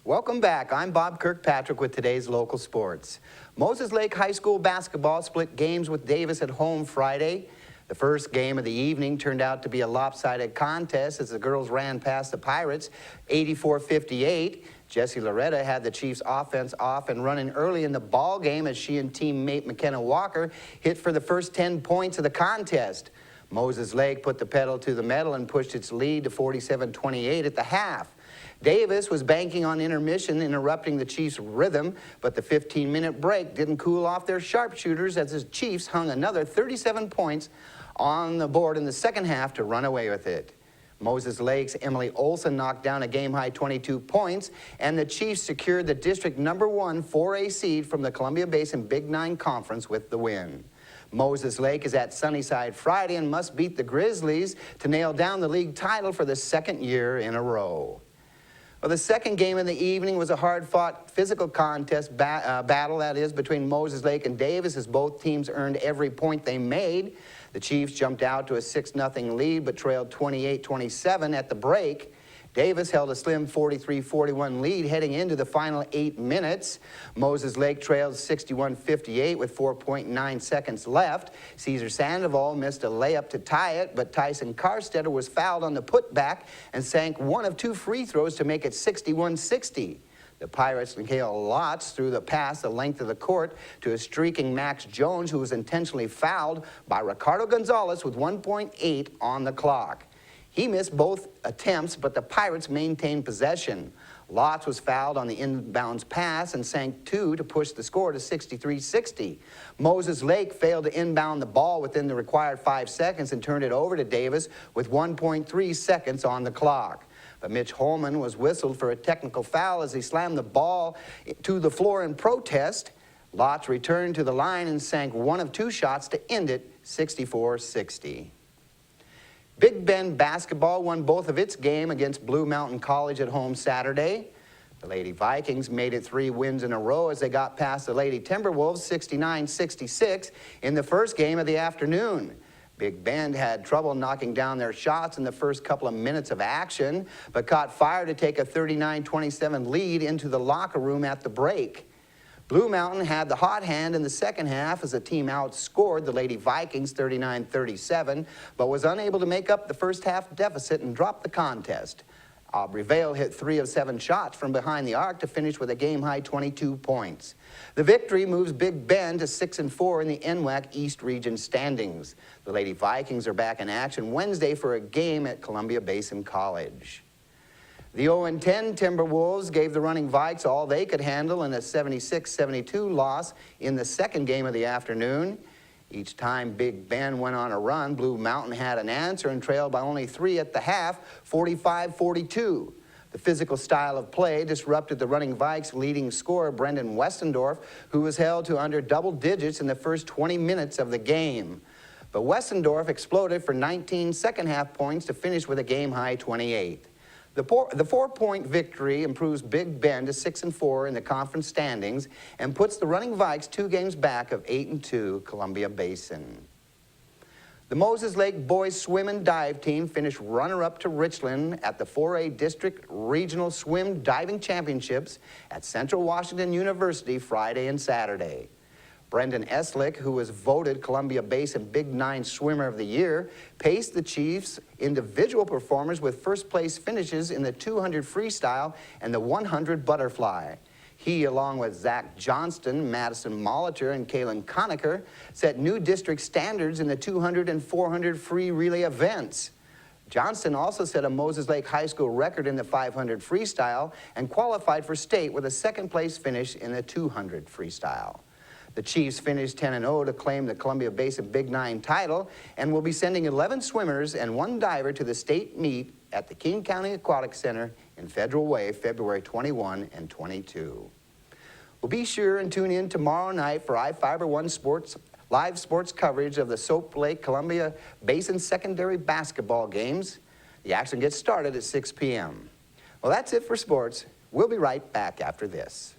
Welcome back. I'm Bob Kirkpatrick with today's local sports. Moses Lake High School basketball split games with Davis at home Friday. The first game of the evening turned out to be a lopsided contest as the girls ran past the Pirates 84-58. Jessie Loretta had the Chiefs offense off and running early in the ball game as she and teammate McKenna Walker hit for the first 10 points of the contest. Moses Lake put the pedal to the metal and pushed its lead to 47-28 at the half. Davis was banking on intermission, interrupting the Chiefs' rhythm, but the 15-minute break didn't cool off their sharpshooters as the Chiefs hung another 37 points on the board in the second half to run away with it. Moses Lake's Emily Olson knocked down a game-high 22 points, and the Chiefs secured the District #1 4A seed from the Columbia Basin Big 9 Conference with the win. Moses Lake is at Sunnyside Friday and must beat the Grizzlies to nail down the league title for the second year in a row. Well, the second game of the evening was a hard-fought physical contest battle, that is, between Moses Lake and Davis, as both teams earned every point they made. The Chiefs jumped out to a 6-0 lead but trailed 28-27 at the break. Davis held a slim 43-41 lead heading into the final 8 minutes. Moses Lake trailed 61-58 with 4.9 seconds left. Cesar Sandoval missed a layup to tie it, but Tyson Carstetter was fouled on the putback and sank one of 2 free throws to make it 61-60. The Pirates' Mikhail Lotz threw the pass the length of the court to a streaking Max Jones, who was intentionally fouled by Ricardo Gonzalez with 1.8 on the clock. He missed both attempts, but the Pirates maintained possession. Lotz was fouled on the inbounds pass and sank 2 to push the score to 63-60. Moses Lake failed to inbound the ball within the required 5 seconds and turned it over to Davis with 1.3 seconds on the clock. But Mitch Holman was whistled for a technical foul as he slammed the ball to the floor in protest. Lotz returned to the line and sank 1 of 2 shots to end it 64-60. Big Bend basketball won both of its games against Blue Mountain College at home Saturday. The Lady Vikings made it 3 wins in a row as they got past the Lady Timberwolves 69-66 in the first game of the afternoon. Big Bend had trouble knocking down their shots in the first couple of minutes of action, but caught fire to take a 39-27 lead into the locker room at the break. Blue Mountain had the hot hand in the second half as the team outscored the Lady Vikings 39-37, but was unable to make up the first half deficit and dropped the contest. Aubrey Vale hit 3 of 7 shots from behind the arc to finish with a game-high 22 points. The victory moves Big Bend to 6-4 in the NWAC East Region standings. The Lady Vikings are back in action Wednesday for a game at Columbia Basin College. The 0-10 Timberwolves gave the Running Vikes all they could handle in a 76-72 loss in the second game of the afternoon. Each time Big Bend went on a run, Blue Mountain had an answer and trailed by only 3 at the half, 45-42. The physical style of play disrupted the Running Vikes' leading scorer, Brendan Westendorf, who was held to under double digits in the first 20 minutes of the game. But Westendorf exploded for 19 second-half points to finish with a game-high 28. The 4-point victory improves Big Bend to 6-4 in the conference standings and puts the Running Vikes 2 games back of 8-2 Columbia Basin. The Moses Lake boys swim and dive team finished runner-up to Richland at the 4A District Regional Swim Diving Championships at Central Washington University Friday and Saturday. Brendan Eslick, who was voted Columbia Basin Big 9 Swimmer of the Year, paced the Chiefs' individual performers with first-place finishes in the 200 freestyle and the 100 butterfly. He, along with Zach Johnston, Madison Molitor, and Kaylin Conacher, set new district standards in the 200 and 400 free relay events. Johnston also set a Moses Lake High School record in the 500 freestyle and qualified for state with a second-place finish in the 200 freestyle. The Chiefs finished 10-0 to claim the Columbia Basin Big 9 title and will be sending 11 swimmers and 1 diver to the state meet at the King County Aquatic Center in Federal Way, February 21 and 22. Well, be sure and tune in tomorrow night for iFIBER 1 Sports live sports coverage of the Soap Lake Columbia Basin secondary basketball games. The action gets started at 6 p.m. Well, that's it for sports. We'll be right back after this.